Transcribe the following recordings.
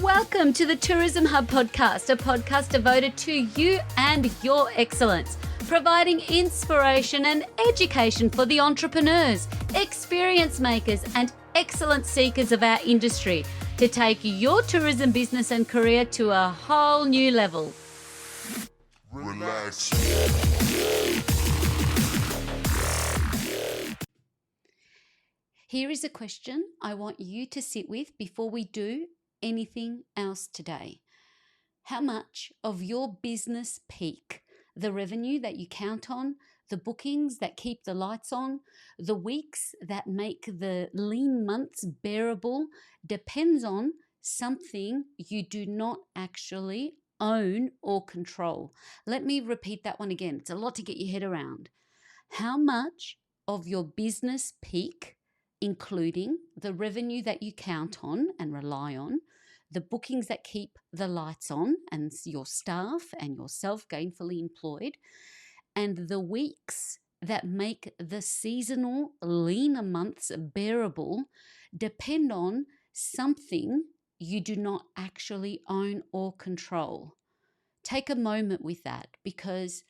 Welcome to the Tourism Hub podcast, a podcast devoted to you and your excellence, providing inspiration and education for the entrepreneurs, experience makers, and excellence seekers of our industry to take your tourism business and career to a whole new level. Relax. Here is a question I want you to sit with before we do anything else today. How much of your business peak, the revenue that you count on, the bookings that keep the lights on, the weeks that make the lean months bearable, depends on something you do not actually own or control? Let me repeat that one again. It's a lot to get your head around. How much of your business peak, including the revenue that you count on and rely on, the bookings that keep the lights on and your staff and yourself gainfully employed, and the weeks that make the seasonal leaner months bearable, depend on something you do not actually own or control? Take a moment with that, because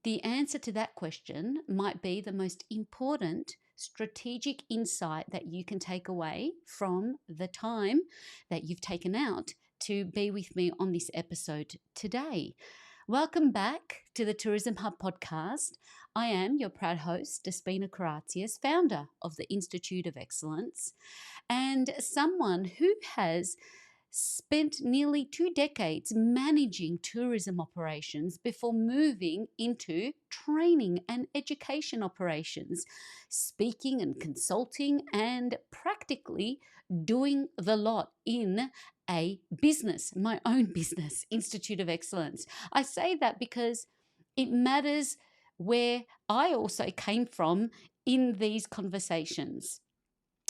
the answer to that question might be the most important strategic insight that you can take away from the time that you've taken out to be with me on this episode today. Welcome back to the Tourism Hub podcast. I am your proud host, Despina Caratius, founder of the Institute of Excellence, and someone who has spent nearly 2 decades managing tourism operations before moving into training and education operations, speaking and consulting, and practically doing the lot in a business, my own business, Institute of Excellence. I say that because it matters where I also came from in these conversations,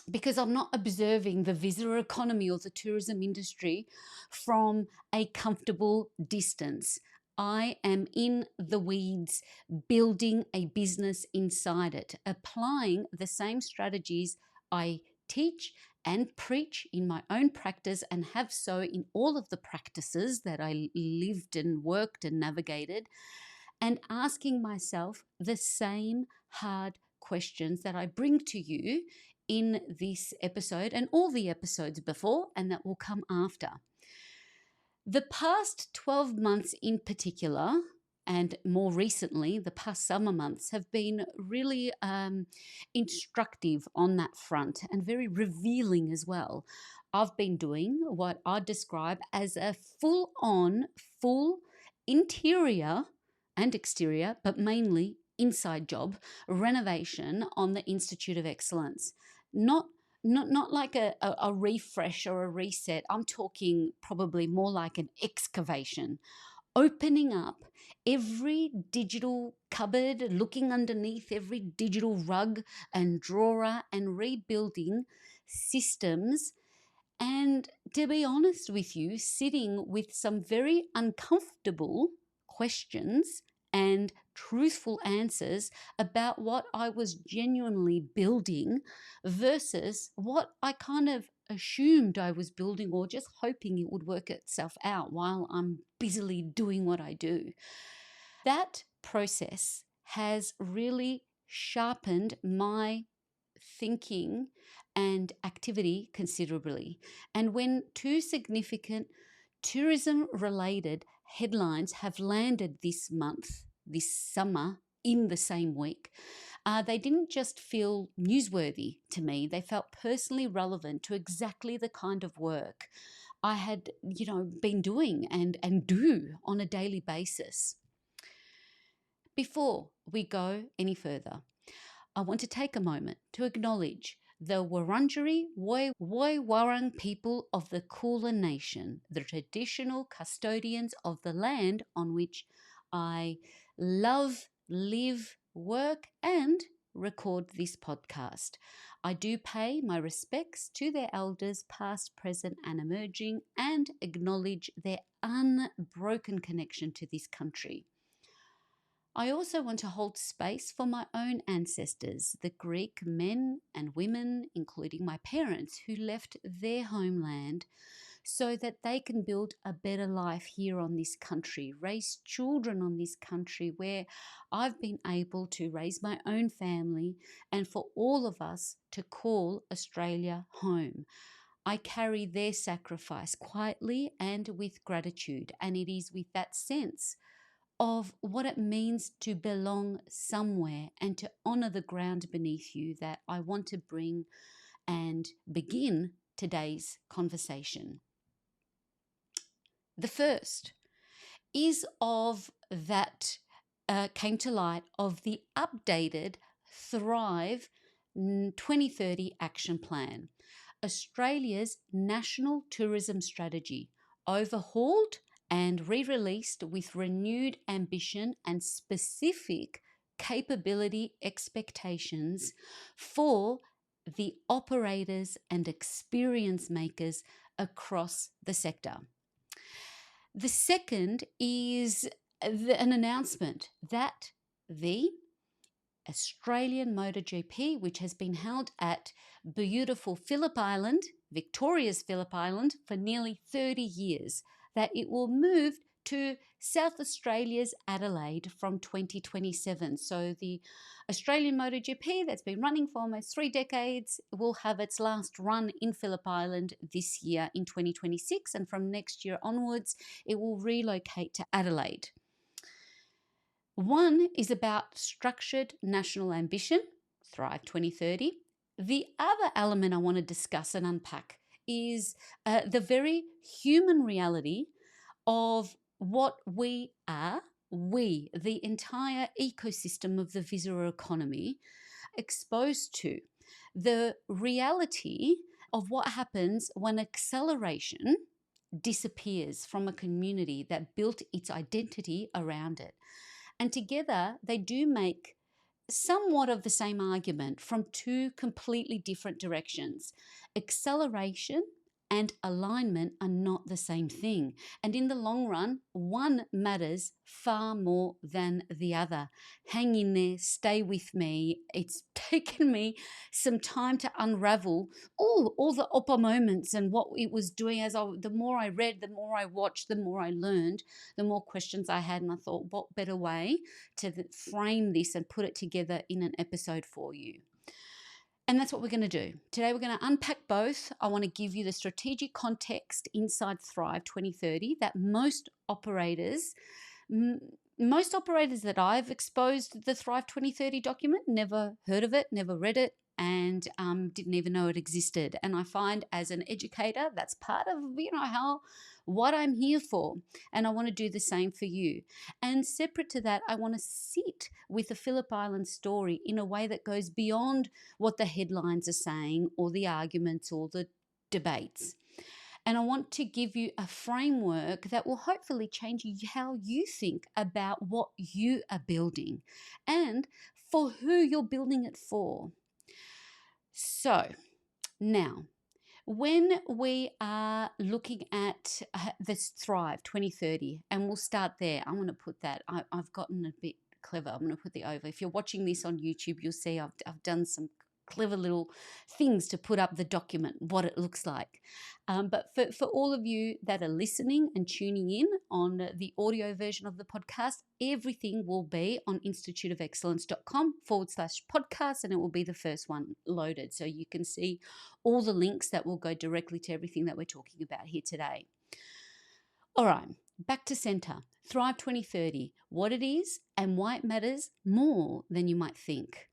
because I'm not observing the visitor economy or the tourism industry from a comfortable distance. I am in the weeds, building a business inside it, applying the same strategies I teach and preach in my own practice, and have so in all of the practices that I lived and worked and navigated, and asking myself the same hard questions that I bring to you in this episode and all the episodes before and that will come after. The past 12 months in particular, and more recently, the past summer months, have been really instructive on that front and very revealing as well. I've been doing what I describe as a full interior and exterior, but mainly inside job renovation on the Institute of Excellence. Not like a refresh or a reset. I'm talking probably more like an excavation, opening up every digital cupboard, looking underneath every digital rug and drawer, and rebuilding systems. And to be honest with you, sitting with some very uncomfortable questions and truthful answers about what I was genuinely building versus what I kind of assumed I was building, or just hoping it would work itself out while I'm busily doing what I do. That process has really sharpened my thinking and activity considerably. And when two significant tourism related headlines have landed this summer, in the same week, they didn't just feel newsworthy to me, they felt personally relevant to exactly the kind of work I had, been doing and do on a daily basis. Before we go any further, I want to take a moment to acknowledge the Wurundjeri Woiwurrung people of the Kulin Nation, the traditional custodians of the land on which I love, live, work, and record this podcast. I do pay my respects to their elders, past, present, and emerging, and acknowledge their unbroken connection to this country. I also want to hold space for my own ancestors, the Greek men and women, including my parents, who left their homeland so that they can build a better life here on this country, raise children on this country where I've been able to raise my own family, and for all of us to call Australia home. I carry their sacrifice quietly and with gratitude, and it is with that sense of what it means to belong somewhere and to honour the ground beneath you that I want to bring and begin today's conversation. The first is of that came to light of the updated Thrive 2030 Action Plan, Australia's national tourism strategy, overhauled and re-released with renewed ambition and specific capability expectations for the operators and experience makers across the sector. The second is an announcement that the Australian MotoGP, which has been held at beautiful Phillip Island, Victoria's Phillip Island, for nearly 30 years, that it will move to South Australia's Adelaide from 2027. So the Australian MotoGP that's been running for almost 3 decades will have its last run in Phillip Island this year in 2026, and from next year onwards it will relocate to Adelaide. One is about structured national ambition, Thrive 2030. The other element I want to discuss and unpack is the very human reality of what we are, the entire ecosystem of the visitor economy, exposed to. The reality of what happens when acceleration disappears from a community that built its identity around it. And together they do make somewhat of the same argument from two completely different directions. Acceleration and alignment are not the same thing. And in the long run, one matters far more than the other. Hang in there, stay with me. It's taken me some time to unravel all the upper moments and what it was doing. The more I read, the more I watched, the more I learned, the more questions I had. And I thought, what better way to frame this and put it together in an episode for you? And that's what we're going to do. Today we're going to unpack both. I want to give you the strategic context inside Thrive 2030 that most operators that I've exposed the Thrive 2030 document never heard of it, never read it, and didn't even know it existed. And I find as an educator, that's part of what I'm here for. And I want to do the same for you. And separate to that, I want to sit with the Phillip Island story in a way that goes beyond what the headlines are saying or the arguments or the debates. And I want to give you a framework that will hopefully change how you think about what you are building and for who you're building it for. So now, when we are looking at this Thrive 2030, and we'll start there, I want to put that, I've gotten a bit clever. I'm going to put the over. If you're watching this on YouTube, you'll see I've done some clever little things to put up the document, what it looks like. But for all of you that are listening and tuning in on the audio version of the podcast, everything will be on instituteofexcellence.com/podcast, and it will be the first one loaded. So you can see all the links that will go directly to everything that we're talking about here today. All right, back to center. Thrive 2030, what it is and why it matters more than you might think.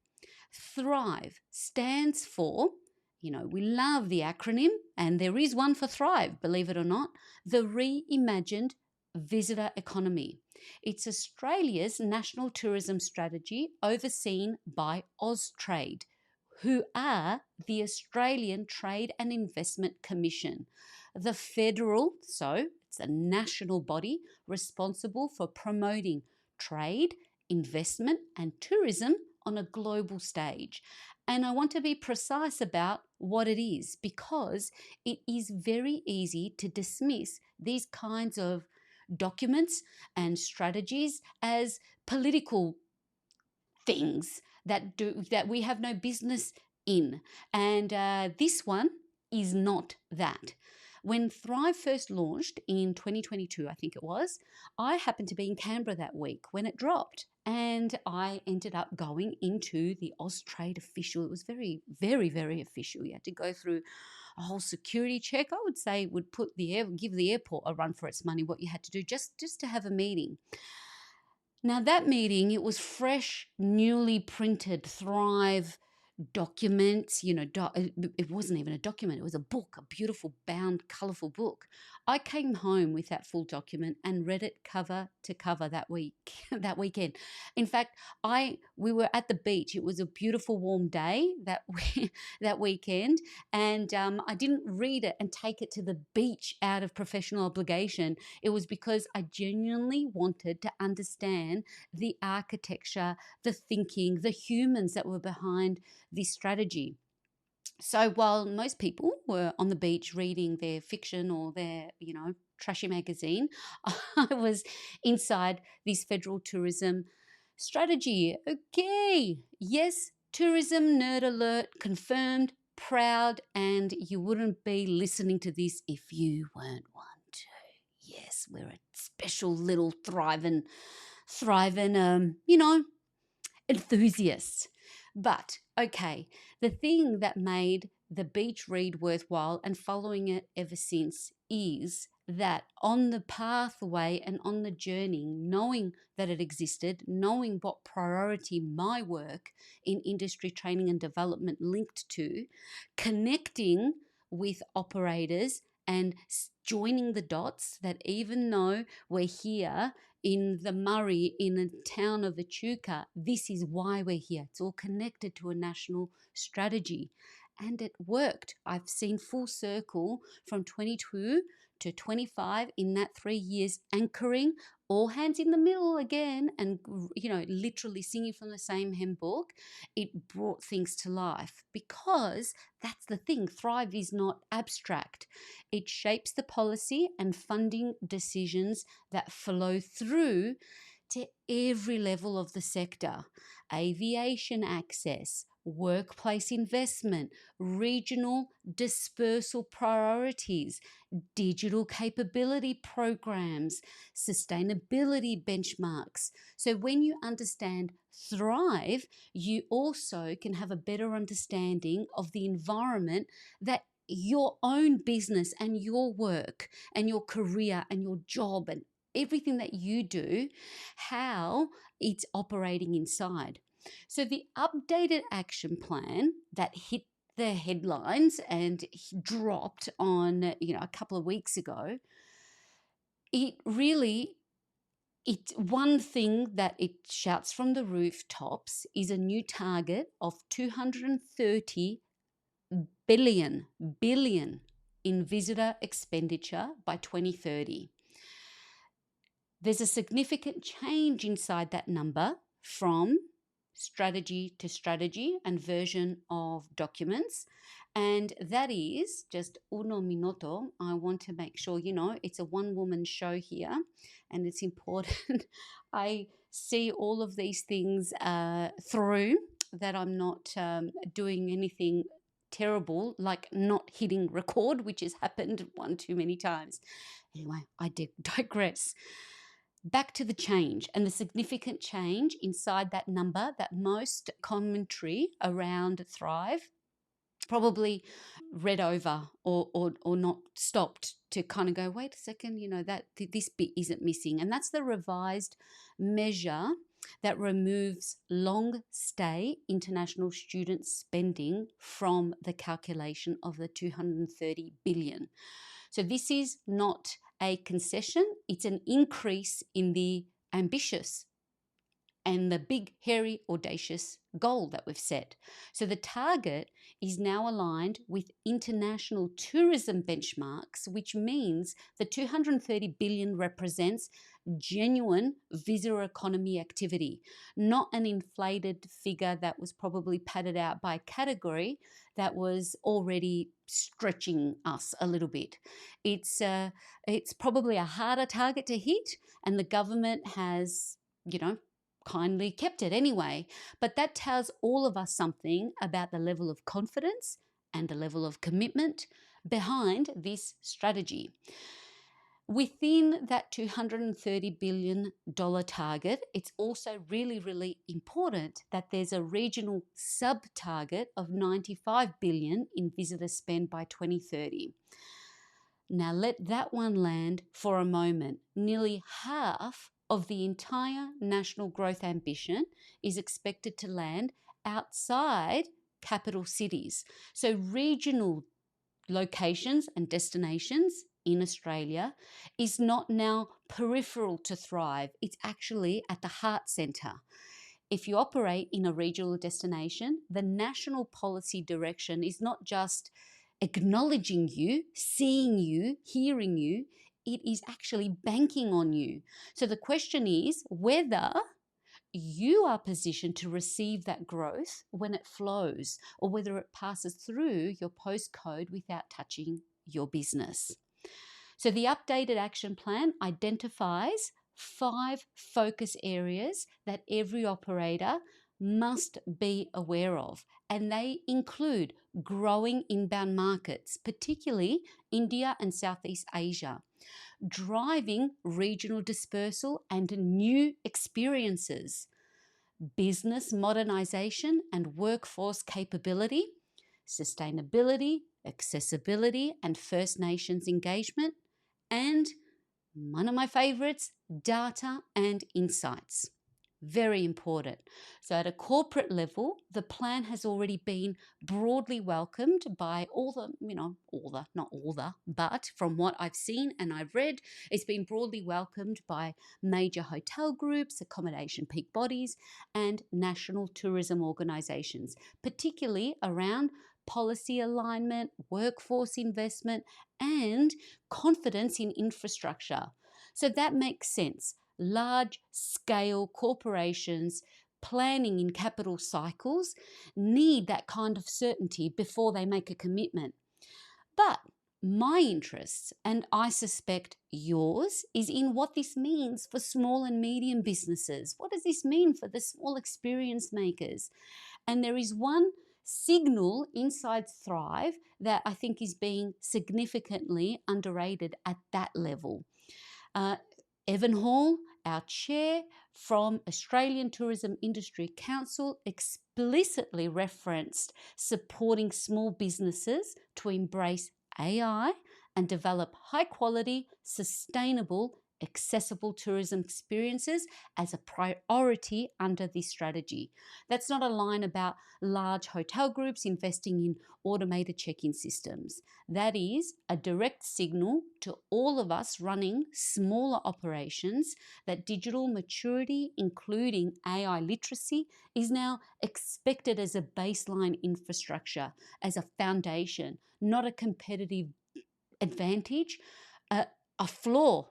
Thrive stands for, we love the acronym, and there is one for Thrive, believe it or not, the reimagined visitor economy. It's Australia's national tourism strategy overseen by Austrade, who are the Australian Trade and Investment Commission, the federal, so it's a national body responsible for promoting trade, investment and tourism on a global stage. And I want to be precise about what it is, because it is very easy to dismiss these kinds of documents and strategies as political things that we have no business in. And this one is not that. When Thrive first launched in 2022, I think it was, I happened to be in Canberra that week when it dropped. And I ended up going into the Austrade official. It was very, very, very official. You had to go through a whole security check. I would say would give the airport a run for its money. What you had to do just to have a meeting. Now that meeting, it was fresh, newly printed Thrive documents, it wasn't even a document, it was a book, a beautiful bound, colourful book. I came home with that full document and read it cover to cover that that weekend. In fact, we were at the beach. It was a beautiful warm day that weekend, and I didn't read it and take it to the beach out of professional obligation. It was because I genuinely wanted to understand the architecture, the thinking, the humans that were behind this strategy. So while most people were on the beach reading their fiction or their, trashy magazine, I was inside this federal tourism strategy. Okay, yes, tourism nerd alert confirmed, proud, and you wouldn't be listening to this if you weren't one too. Yes, we're a special little thriving, enthusiasts. But okay, the thing that made the beach read worthwhile and following it ever since is that on the pathway and on the journey, knowing that it existed, knowing what priority my work in industry training and development linked to, connecting with operators and joining the dots that even though we're here in the Murray, in the town of Echuca, this is why we're here. It's all connected to a national strategy. And it worked. I've seen full circle from 22 to 25 in that 3 years, anchoring, all hands in the middle again, and literally singing from the same hymn book. It brought things to life because that's the thing. Thrive is not abstract. It shapes the policy and funding decisions that flow through to every level of the sector. Aviation access, workplace investment, regional dispersal priorities, digital capability programs, sustainability benchmarks. So when you understand Thrive, you also can have a better understanding of the environment that your own business and your work and your career and your job and everything that you do, how it's operating inside. So the updated action plan that hit the headlines and dropped on, a couple of weeks ago, one thing that it shouts from the rooftops is a new target of 230 billion in visitor expenditure by 2030. There's a significant change inside that number from strategy to strategy and version of documents. And that is just uno minuto. I want to make sure, it's a one-woman show here and it's important I see all of these things through, that I'm not doing anything terrible, like not hitting record, which has happened one too many times. Anyway, I digress. Back to the change and the significant change inside that number that most commentary around Thrive probably read over or not stopped to kind of go, wait a second, that this bit isn't missing. And that's the revised measure that removes long stay international student spending from the calculation of the 230 billion. So this is not a concession, it's an increase in the ambitious and the big, hairy, audacious goal that we've set. So the target is now aligned with international tourism benchmarks, which means the 230 billion represents genuine visitor economy activity, not an inflated figure that was probably padded out by category that was already stretching us a little bit. It's probably a harder target to hit, and the government has, kindly kept it anyway. But that tells all of us something about the level of confidence and the level of commitment behind this strategy. Within that $230 billion target, it's also really, really important that there's a regional sub-target of $95 billion in visitor spend by 2030. Now let that one land for a moment. Nearly half of the entire national growth ambition is expected to land outside capital cities. So regional locations and destinations in Australia is not now peripheral to thrive. It's actually at the heart centre. If you operate in a regional destination, the national policy direction is not just acknowledging you, seeing you, hearing you, it is actually banking on you. So the question is whether you are positioned to receive that growth when it flows, or whether it passes through your postcode without touching your business. So the updated action plan identifies 5 focus areas that every operator must be aware of, and they include growing inbound markets, particularly India and Southeast Asia, driving regional dispersal and new experiences, business modernization and workforce capability, sustainability, accessibility and First Nations engagement, and one of my favorites, data and insights. Very important. So at a corporate level, the plan has already been broadly welcomed by but from what I've seen and I've read, it's been broadly welcomed by major hotel groups, accommodation peak bodies, and national tourism organisations, particularly around policy alignment, workforce investment, and confidence in infrastructure. So that makes sense. Large scale corporations planning in capital cycles need that kind of certainty before they make a commitment. But my interests, and I suspect yours, is in what this means for small and medium businesses. What does this mean for the small experience makers? And there is one signal inside Thrive that I think is being significantly underrated at that level. Evan Hall, our chair from Australian Tourism Industry Council, explicitly referenced supporting small businesses to embrace AI and develop high quality, sustainable, accessible tourism experiences as a priority under this strategy. That's not a line about large hotel groups investing in automated check-in systems. That is a direct signal to all of us running smaller operations that digital maturity, including AI literacy, is now expected as a baseline infrastructure, as a foundation, not a competitive advantage, a flaw,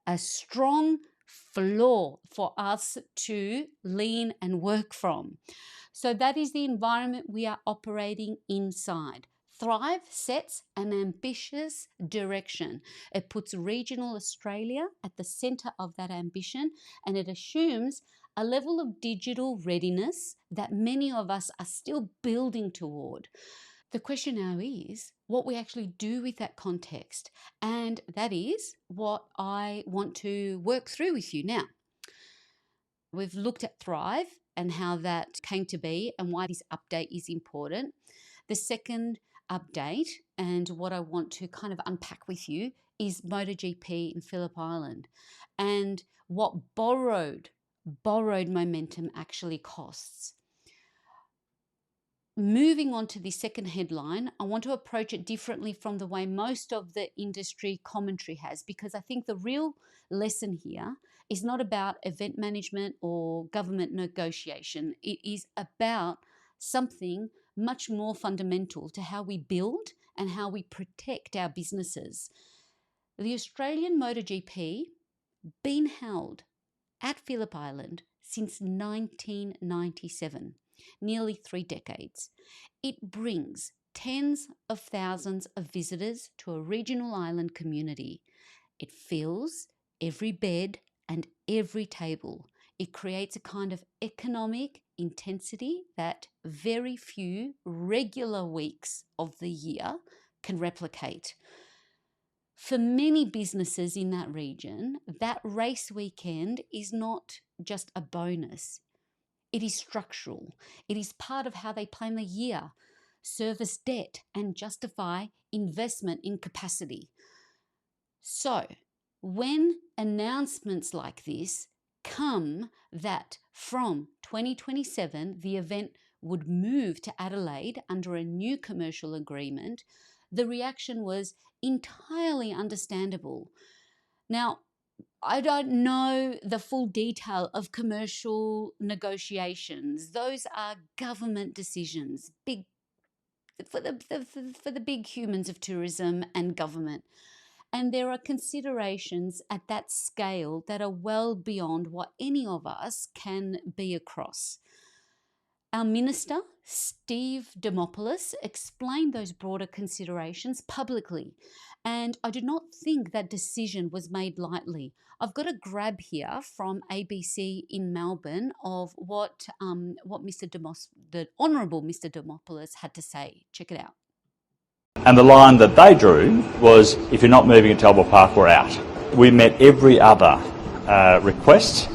a strong floor for us to lean and work from. So that is the environment we are operating inside. Thrive sets an ambitious direction. It puts regional Australia at the centre of that ambition, and it assumes a level of digital readiness that many of us are still building toward. The question now is what we actually do with that context, and that is what I want to work through with you now. We've looked at Thrive and how that came to be and why this update is important. The second update, and what I want to kind of unpack with you, is MotoGP in Phillip Island and what borrowed momentum actually costs. Moving on to the second headline, I want to approach it differently from the way most of the industry commentary has, because I think the real lesson here is not about event management or government negotiation. It is about something much more fundamental to how we build and how we protect our businesses. The Australian MotoGP been held at Phillip Island since 1997. Nearly 3 decades. It brings tens of thousands of visitors to a regional island community. It fills every bed and every table. It creates a kind of economic intensity that very few regular weeks of the year can replicate. For many businesses in that region, that race weekend is not just a bonus, it is structural. It is part of how they plan the year, service debt, and justify investment in capacity. So, when announcements like this come that from 2027 the event would move to Adelaide under a new commercial agreement, the reaction was entirely understandable. Now, I don't know the full detail of commercial negotiations. Those are government decisions, big for the big humans of tourism and government. And there are considerations at that scale that are well beyond what any of us can be across. Our minister, Steve Dimopoulos, explained those broader considerations publicly, and I do not think that decision was made lightly. I've got a grab here from ABC in Melbourne of what the Honourable Mr. Dimopoulos had to say. Check it out. And the line that they drew was, if you're not moving at Talbot Park, we're out. We met every other request.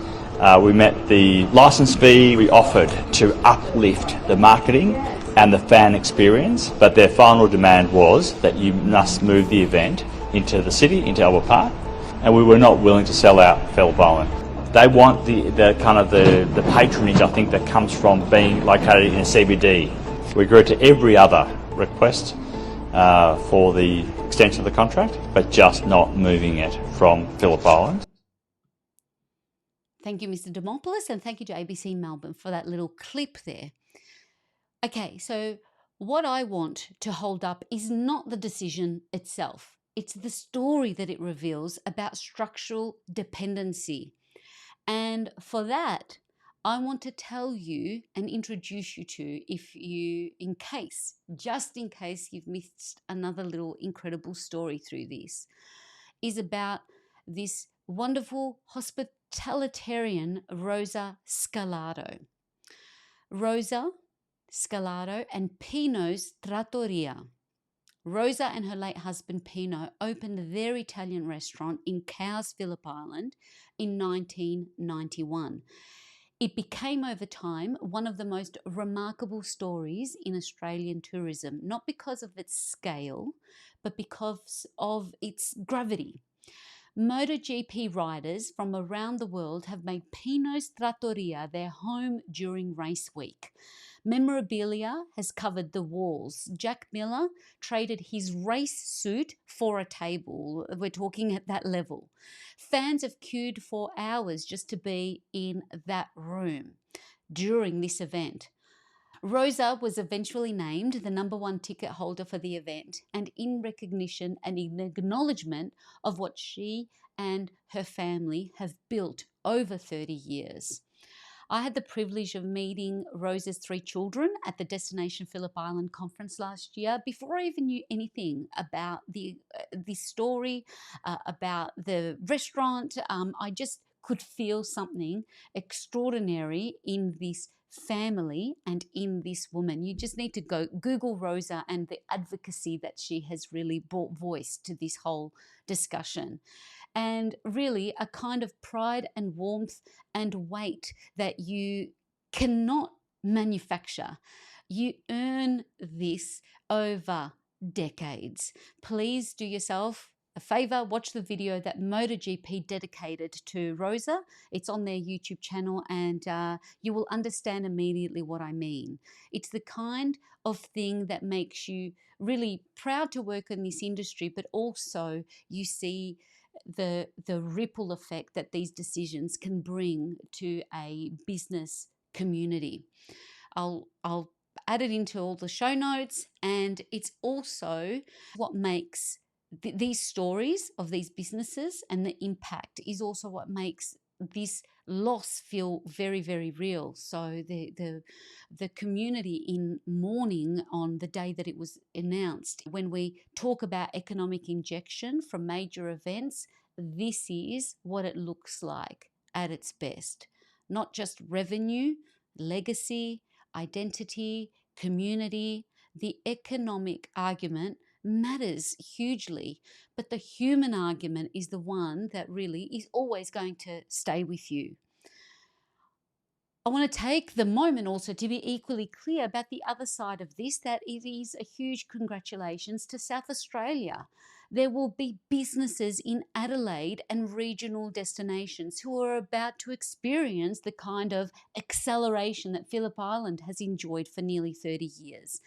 We met the licence fee. We offered to uplift the marketing and the fan experience, but their final demand was that you must move the event into the city, into Talbot Park, and we were not willing to sell out Phillip Island. They want the kind of the patronage, I think, that comes from being located in a CBD. We agreed to every other request for the extension of the contract, but just not moving it from Phillip Island. Thank you, Mr. Dimopoulos, and thank you to ABC Melbourne for that little clip there. Okay, so what I want to hold up is not the decision itself. It's the story that it reveals about structural dependency. And for that, I want to tell you and introduce you to, just in case you've missed another little incredible story through this, is about this wonderful hospitalitarian Rosa Scarlato. Rosa Scarlato and Pino's Trattoria. Rosa and her late husband Pino opened their Italian restaurant in Cowes, Phillip Island in 1991. It became over time one of the most remarkable stories in Australian tourism, not because of its scale, but because of its gravity. MotoGP riders from around the world have made Pino's Trattoria their home during race week. Memorabilia has covered the walls. Jack Miller traded his race suit for a table. We're talking at that level. Fans have queued for hours just to be in that room during this event. Rosa was eventually named the #1 ticket holder for the event, and in recognition and in acknowledgement of what she and her family have built over 30 years. I had the privilege of meeting Rosa's 3 children at the Destination Phillip Island conference last year before I even knew anything about this story, about the restaurant. I just could feel something extraordinary in this family and in this woman. You just need to go Google Rosa and the advocacy that she has really brought voice to this whole discussion. And really a kind of pride and warmth and weight that you cannot manufacture. You earn this over decades. Please do yourself a favor, watch the video that MotoGP dedicated to Rosa. It's on their YouTube channel, and you will understand immediately what I mean. It's the kind of thing that makes you really proud to work in this industry, but also you see the ripple effect that these decisions can bring to a business community. I'll add it into all the show notes, and it's also what makes these stories of these businesses and the impact is also what makes this loss feel very, very real. So the community in mourning on the day that it was announced. When we talk about economic injection from major events, this is what it looks like at its best. not just revenue, legacy, identity, community. The economic argument matters hugely, but the human argument is the one that really is always going to stay with you. I want to take the moment also to be equally clear about the other side of this, that it is a huge congratulations to South Australia. There will be businesses in Adelaide and regional destinations who are about to experience the kind of acceleration that Phillip Island has enjoyed for nearly 30 years.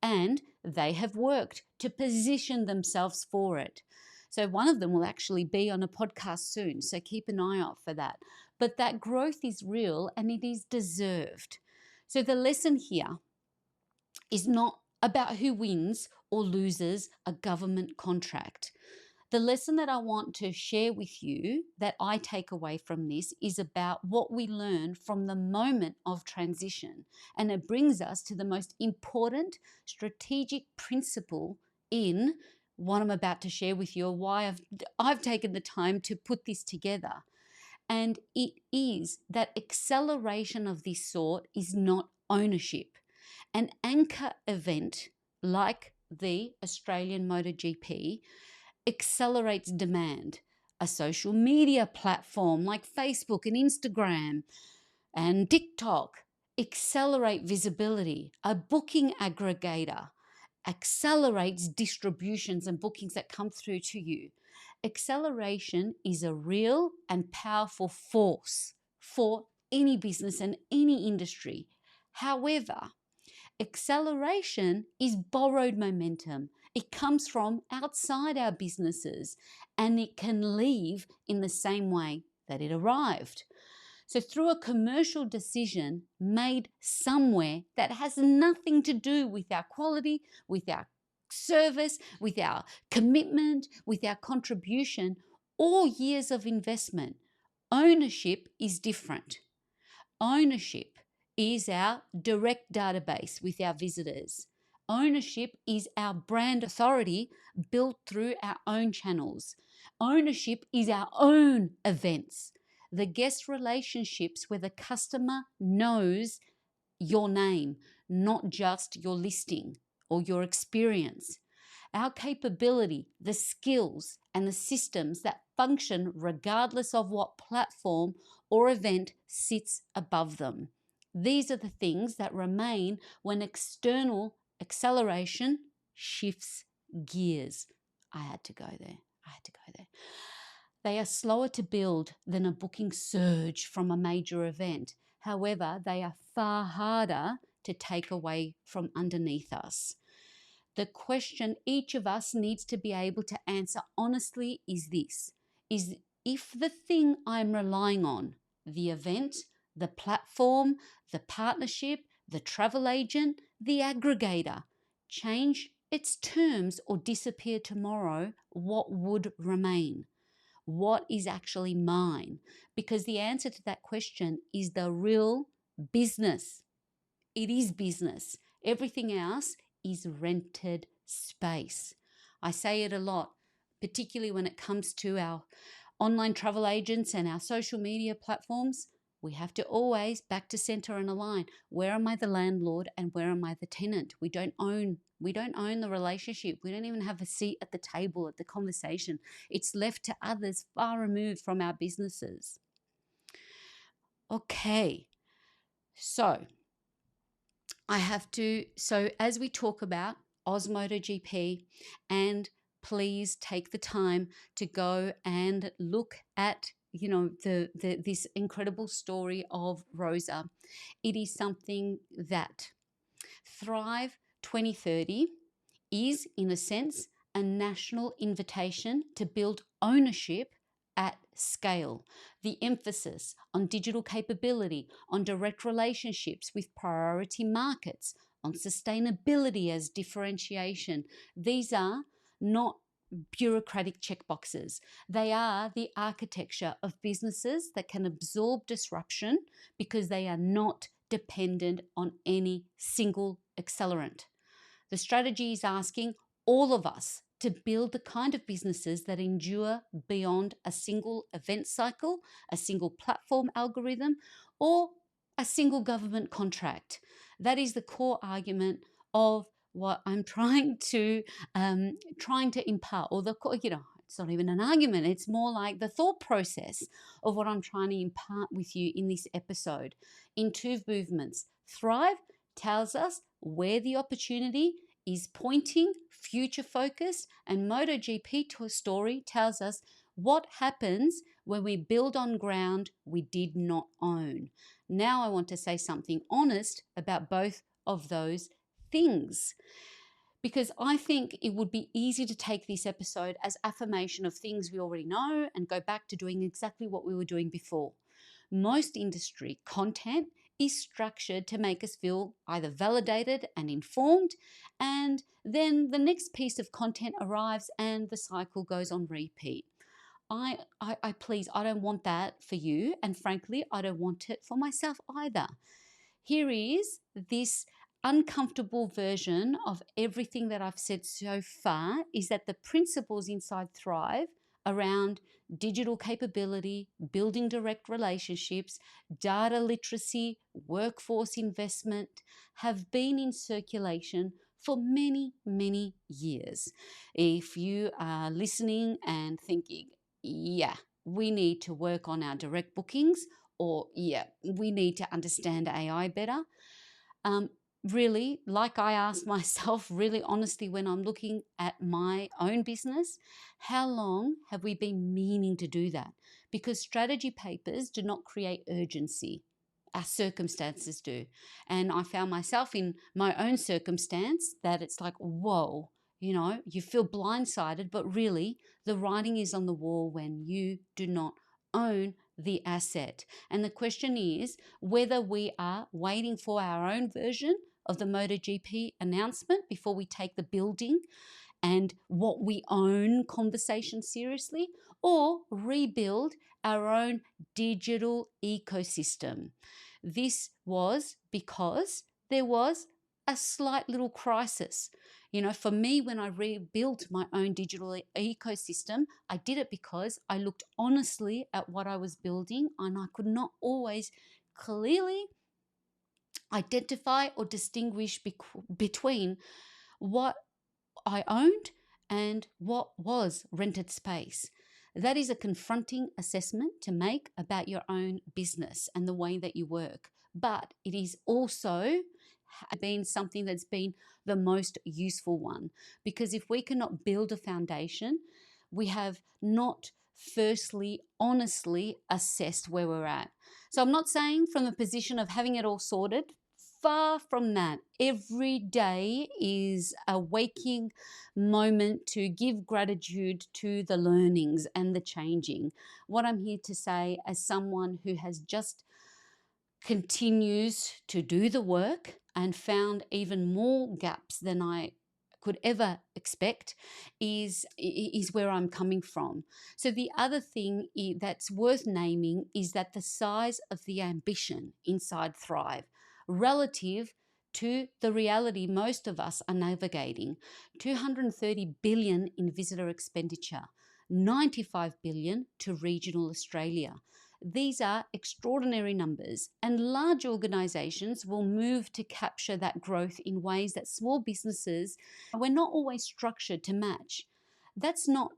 And they have worked to position themselves for it. So one of them will actually be on a podcast soon, so keep an eye out for that. But that growth is real and it is deserved. So the lesson here is not about who wins or loses a government contract. The lesson that I want to share with you that I take away from this is about what we learn from the moment of transition. And it brings us to the most important strategic principle in what I'm about to share with you, or why I've taken the time to put this together. And it is that acceleration of this sort is not ownership. An anchor event like the Australian MotoGP accelerates demand. A social media platform like Facebook and Instagram and TikTok accelerate visibility. A booking aggregator accelerates distributions and bookings that come through to you. Acceleration is a real and powerful force for any business and any industry. However, acceleration is borrowed momentum. It comes from outside our businesses and it can leave in the same way that it arrived. So through a commercial decision made somewhere that has nothing to do with our quality, with our service, with our commitment, with our contribution, or years of investment, ownership is different. Ownership is our direct database with our visitors. Ownership is our brand authority built through our own channels. Ownership is our own events. The guest relationships where the customer knows your name, not just your listing or your experience. Our capability, the skills and the systems that function regardless of what platform or event sits above them. These are the things that remain when external acceleration shifts gears. I had to go there. They are slower to build than a booking surge from a major event. However, they are far harder to take away from underneath us. The question each of us needs to be able to answer honestly is this: is if the thing I'm relying on, the event, the platform, the partnership, the travel agent, the aggregator, change its terms or disappear tomorrow, what would remain? What is actually mine? Because the answer to that question is the real business. It is business. Everything else is rented space. I say it a lot, particularly when it comes to our online travel agents and our social media platforms. We have to always back to center and align. Where am I the landlord and where am I the tenant? We don't own the relationship. We don't even have a seat at the table at the conversation. It's left to others far removed from our businesses. Okay, so as we talk about MotoGP, and please take the time to go and look at this incredible story of Rosa. It is something that Thrive 2030 is, in a sense, a national invitation to build ownership at scale. The emphasis on digital capability, on direct relationships with priority markets, on sustainability as differentiation. These are not bureaucratic checkboxes. They are the architecture of businesses that can absorb disruption because they are not dependent on any single accelerant. The strategy is asking all of us to build the kind of businesses that endure beyond a single event cycle, a single platform algorithm, or a single government contract. That is the core argument of what I'm trying to impart, or it's not even an argument. It's more like the thought process of what I'm trying to impart with you in this episode. In two movements, Thrive tells us where the opportunity is pointing, future focused, and MotoGP to a story tells us what happens when we build on ground we did not own. Now I want to say something honest about both of those things, because I think it would be easy to take this episode as affirmation of things we already know and go back to doing exactly what we were doing before. Most industry content is structured to make us feel either validated and informed, and then the next piece of content arrives and the cycle goes on repeat. I please, I don't want that for you, and frankly, I don't want it for myself either. Here is this uncomfortable version of everything that I've said so far, is that the principles inside Thrive around digital capability, building direct relationships, data literacy, workforce investment have been in circulation for many, many years. If you are listening and thinking, yeah, we need to work on our direct bookings, or yeah, we need to understand AI better. Really, like I asked myself really honestly when I'm looking at my own business, how long have we been meaning to do that? Because strategy papers do not create urgency. Our circumstances do. And I found myself in my own circumstance that it's like, whoa, you feel blindsided, but really the writing is on the wall when you do not own the asset. And the question is whether we are waiting for our own version of the MotoGP announcement before we take the building and what we own conversation seriously, or rebuild our own digital ecosystem. This was because there was a slight little crisis. For me, when I rebuilt my own digital ecosystem, I did it because I looked honestly at what I was building, and I could not always clearly identify or distinguish between what I owned and what was rented space. That is a confronting assessment to make about your own business and the way that you work. But it is also been something that's been the most useful one, because if we cannot build a foundation, we have not firstly honestly assessed where we're at. So I'm not saying from the position of having it all sorted. Far from that. Every day is a waking moment to give gratitude to the learnings and the changing. What I'm here to say, as someone who has just continues to do the work and found even more gaps than I could ever expect, is where I'm coming from. So the other thing that's worth naming is that the size of the ambition inside Thrive relative to the reality most of us are navigating. 230 billion in visitor expenditure, 95 billion to regional Australia. These are extraordinary numbers, and large organisations will move to capture that growth in ways that small businesses, we're not always structured to match. That's not,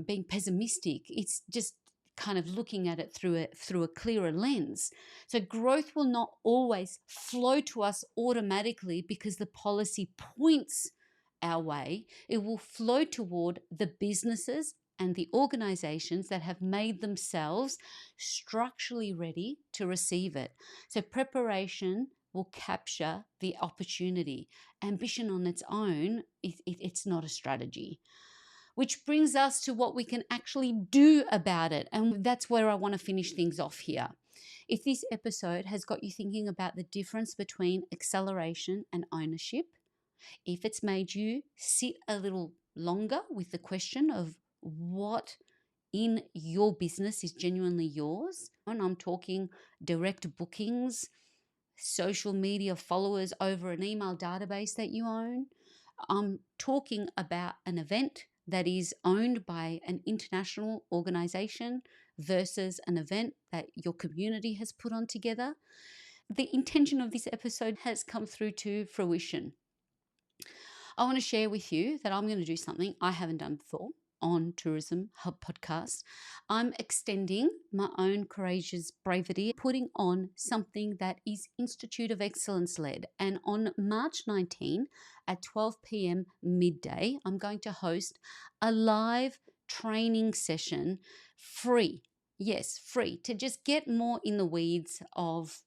being pessimistic. It's just kind of looking at it through a clearer lens. So growth will not always flow to us automatically because the policy points our way. It will flow toward the businesses and the organizations that have made themselves structurally ready to receive it. So preparation will capture the opportunity. Ambition on its own, it's not a strategy. Which brings us to what we can actually do about it. And that's where I want to finish things off here. If this episode has got you thinking about the difference between acceleration and ownership, if it's made you sit a little longer with the question of what in your business is genuinely yours, and I'm talking direct bookings, social media followers over an email database that you own, I'm talking about an event that is owned by an international organization versus an event that your community has put on together. The intention of this episode has come through to fruition. I want to share with you that I'm going to do something I haven't done before on Tourism Hub podcast. I'm extending my own courageous bravery, putting on something that is Institute of Excellence led. And on March 19 at 12 p.m. midday, I'm going to host a live training session, free. Yes, free, to just get more in the weeds of,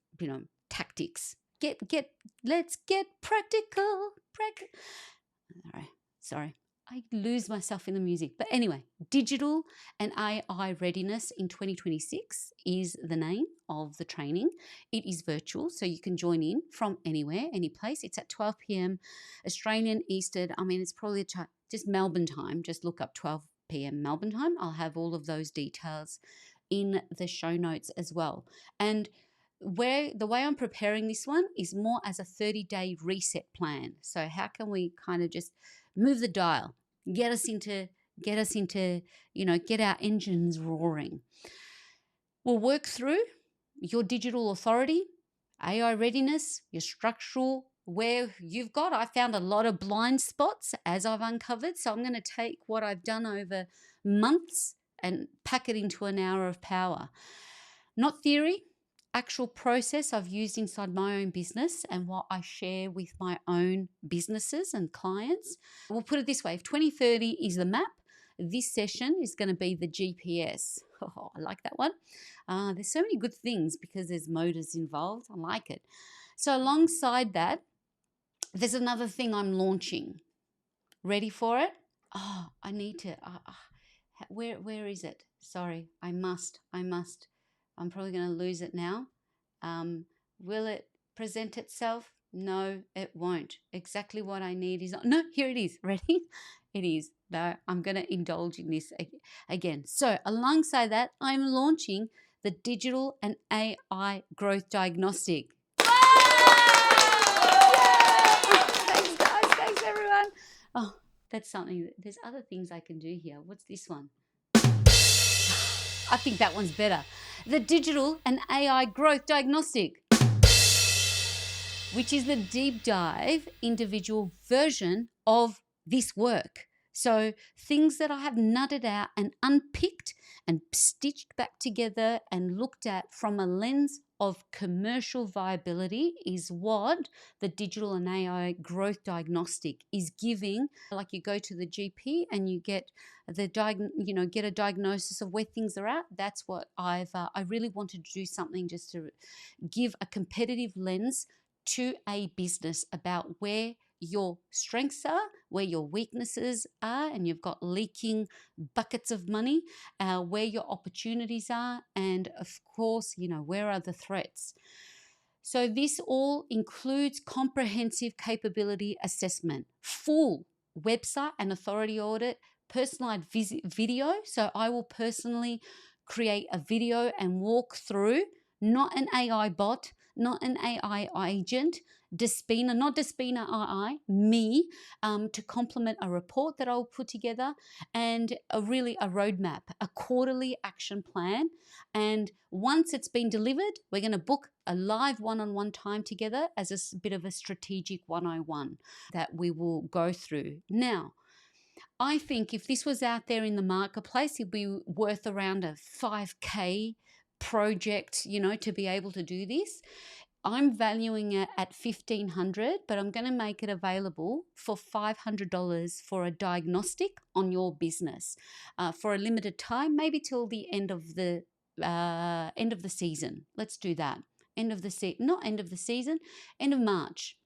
tactics. Let's get practical. All right, sorry. I lose myself in the music. But anyway, digital and AI readiness in 2026 is the name of the training. It is virtual, so you can join in from anywhere, any place. It's at 12 p.m. Australian Eastern. It's probably just Melbourne time. Just look up 12 p.m. Melbourne time. I'll have all of those details in the show notes as well. And the way I'm preparing this one is more as a 30-day reset plan. So how can we kind of just move the dial, get us into, get our engines roaring. We'll work through your digital authority, AI readiness, your structural, where I found a lot of blind spots as I've uncovered. So I'm going to take what I've done over months and pack it into an hour of power. Not theory, actual process I've used inside my own business and what I share with my own businesses and clients. We'll put it this way, if 2030 is the map, this session is going to be the GPS. Oh, I like that one. There's so many good things because there's motors involved. I like it. So alongside that, there's another thing I'm launching. Ready for it? Oh, I need to. Where is it? Sorry, I must. I'm probably going to lose it now. Will it present itself? No, it won't. Exactly what I need is... No, here it is. Ready? It is. No, I'm going to indulge in this again. So alongside that, I'm launching the Digital and AI Growth Diagnostic. Thanks, guys. Thanks, everyone. Oh, that's something. There's other things I can do here. What's this one? I think that one's better. The Digital and AI Growth Diagnostic, which is the deep dive individual version of this work. So things that I have nutted out and unpicked and stitched back together and looked at from a lens of commercial viability is what the Digital and AI Growth Diagnostic is giving. Like you go to the GP and you get get a diagnosis of where things are at. That's what I really wanted to do, something just to give a competitive lens to a business about where your strengths are, where your weaknesses are, and you've got leaking buckets of money, where your opportunities are, and of course, where are the threats. So this all includes comprehensive capability assessment, full website and authority audit, personalized video. So I will personally create a video and walk through, not an AI bot, not an AI agent, not Despina AI, me, to complement a report that I'll put together, and a roadmap, a quarterly action plan. And once it's been delivered, we're going to book a live one-on-one time together as a bit of a strategic 101 that we will go through. Now, I think if this was out there in the marketplace, it'd be worth around a 5K project, to be able to do this. I'm valuing it at $1,500, but I'm going to make it available for $500 for a diagnostic on your business for a limited time, maybe till the end of the season. Let's do that. End of March.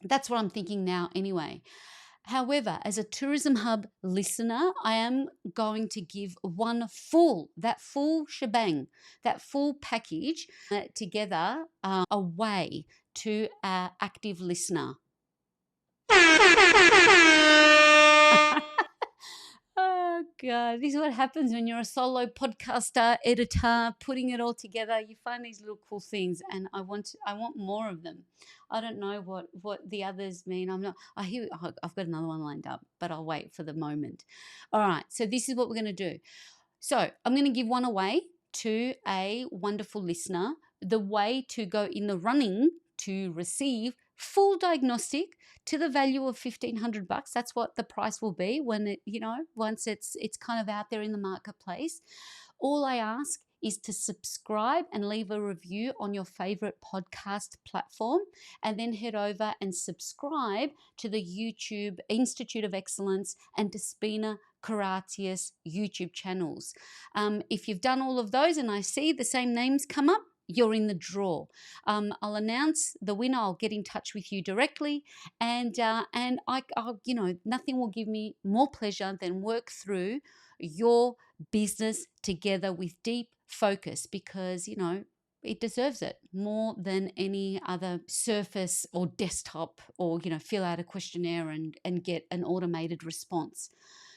That's what I'm thinking now anyway. However, as a Tourism Hub listener, I am going to give that full shebang, that full package together away to our active listener. Oh, God, this is what happens when you're a solo podcaster, editor, putting it all together. You find these little cool things, and I want more of them. I don't know what the others mean. I've got another one lined up, but I'll wait for the moment. All right, so this is what we're going to do. So I'm going to give one away to a wonderful listener. The way to go in the running to receive full diagnostic to the value of $1,500. That's what the price will be when it, once it's kind of out there in the marketplace. All I ask is to subscribe and leave a review on your favorite podcast platform, and then head over and subscribe to the YouTube Institute of Excellence and Despina Karatius YouTube channels. If you've done all of those and I see the same names come up, you're in the draw. I'll announce the winner. I'll get in touch with you directly, and nothing will give me more pleasure than work through your business together with deep focus, because it deserves it more than any other surface or desktop, or fill out a questionnaire and get an automated response.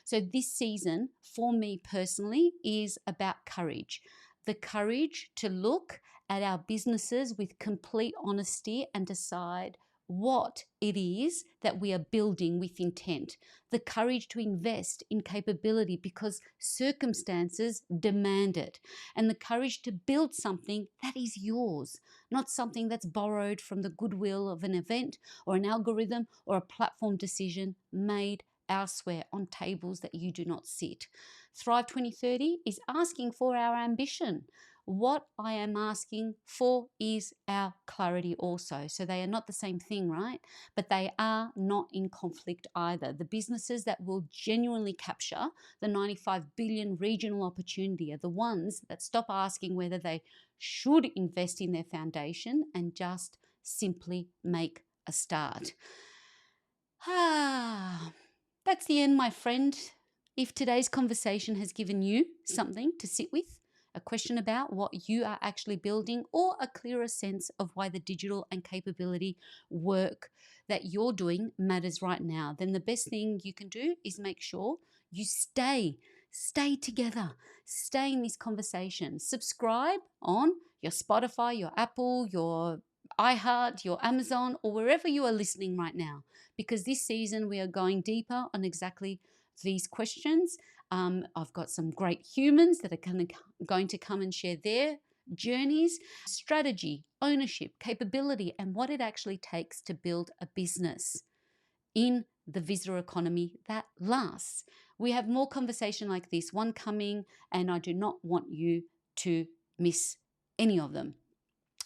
So this season for me personally is about courage. The courage to look at our businesses with complete honesty and decide what it is that we are building with intent. The courage to invest in capability because circumstances demand it. And the courage to build something that is yours, not something that's borrowed from the goodwill of an event or an algorithm or a platform decision made elsewhere on tables that you do not sit. Thrive 2030 is asking for our ambition. What I am asking for is our clarity also. So they are not the same thing, right? But they are not in conflict either. The businesses that will genuinely capture the 95 billion regional opportunity are the ones that stop asking whether they should invest in their foundation and just simply make a start. That's the end, my friend. If today's conversation has given you something to sit with, a question about what you are actually building, or a clearer sense of why the digital and capability work that you're doing matters right now, then the best thing you can do is make sure you stay together, stay in this conversation. Subscribe on your Spotify, your Apple, your iHeart, your Amazon, or wherever you are listening right now, because this season we are going deeper on exactly these questions. I've got some great humans that are going to come and share their journeys, strategy, ownership, capability, and what it actually takes to build a business in the visitor economy that lasts. We have more conversation like this one coming, and I do not want you to miss any of them.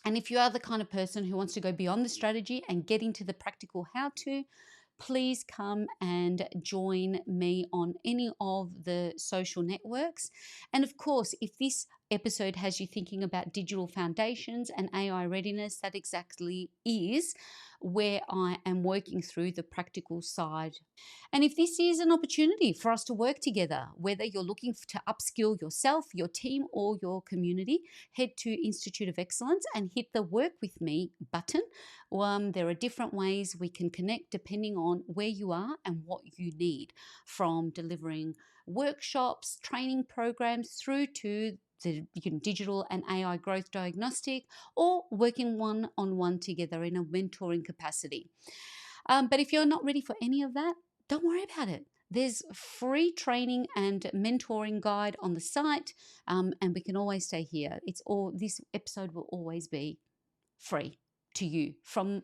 And if you are the kind of person who wants to go beyond the strategy and get into the practical how-to, please come and join me on any of the social networks. And of course, if this episode has you thinking about digital foundations and AI readiness, that exactly is where I am working through the practical side. And if this is an opportunity for us to work together, whether you're looking to upskill yourself, your team, or your community, head to Institute of Excellence and hit the Work With Me button. There are different ways we can connect depending on where you are and what you need, from delivering workshops, training programs, through to the digital and AI growth diagnostic, or working one-on-one together in a mentoring capacity. But if you're not ready for any of that, don't worry about it. There's free training and mentoring guide on the site, and we can always stay here. This episode will always be free to you, from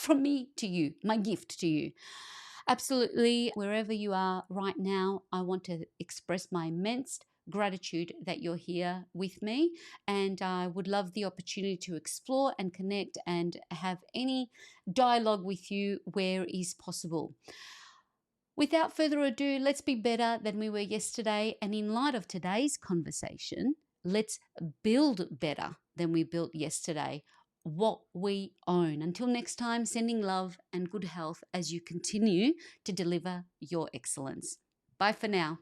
me to you, my gift to you. Absolutely, wherever you are right now, I want to express my immense gratitude that you're here with me, and I would love the opportunity to explore and connect and have any dialogue with you where is possible. Without further ado, let's be better than we were yesterday, and in light of today's conversation, let's build better than we built yesterday, what we own. Until next time, sending love and good health as you continue to deliver your excellence. Bye for now.